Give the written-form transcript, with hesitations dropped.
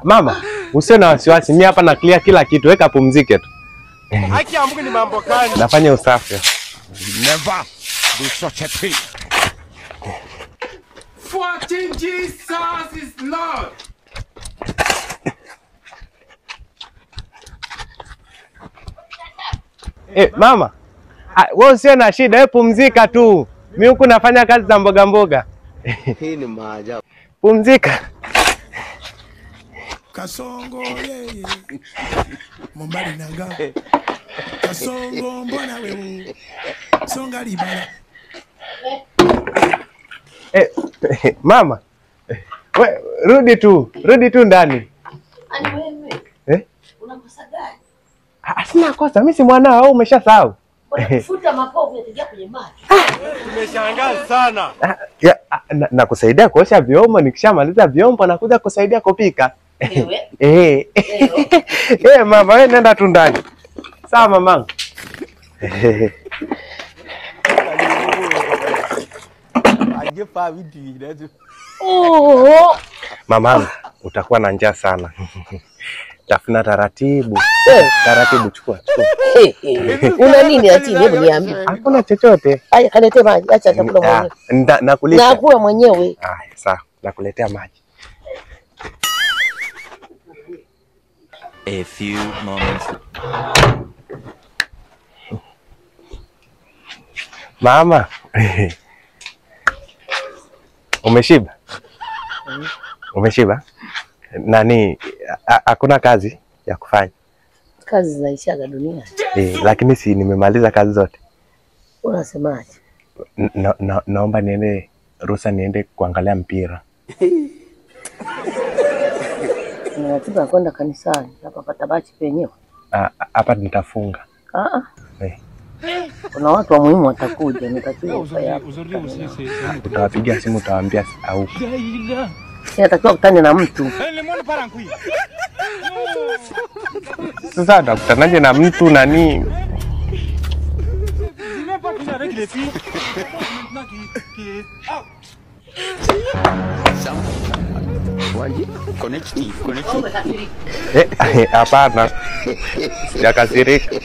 Mama, usiwe na wasiwasi. Mimi hapa na clear kila kitu. Weka pumzike tu. Haki ya Mungu ni mambo gani? Nafanya usafi. Never do such a thing. Fucking Jesus is Lord. Mama. Wewe usiwe na shida, wewe pumzika tu. Mimi huku nafanya kazi za mboga mboga. Hii ni maajabu. Pumzika. Kasongo yeye. Mombali nanga. Kasongo mbona wewe? Songa libala. Mama. We, rudi tu ndani. Ani wewe? Unakosa gani? Sina kosa, mimi si mwanao au umeshasahau? Unafuta mapovu yakiingia kwenye maji. Tumeshangaa sana. Nakusaidia kuosha vyombo, nikishamaliza vyombo nakuja kusaidia kupika. Wewe? Mama, wewe nenda tu ndani. Sawa mamangu. Mamangu, utakuwa na njaa sana. Tafuna taratibu. Taratibu, chukua. Una nini ati? Hebu niambie. Hakuna chochote. Haya, kalete maji. Acha chakula mwenyewe. Nakulisha. Nakula mwenyewe. Sawa, nakuletea maji. A few moments. Mama. Umeshiba? Umeshiba? Nani, hakuna kazi ya kufanya? Kazi zinaishaga dunia. Lakini si nimemaliza kazi zote. Unasemaje? Naomba niende ruhusa niende kuangalia mpira. Unataka kwenda kanisani, hapa patabachi penyewe. Hapa nitafunga. Kuna watu wa muhimu watakuja, nitakiwa ufanye. Utawapigia simu utawaambia au. Natakiwa kutana na mtu. Sasa utakutanaje na mtu nani? Hapana. Sijakasirika.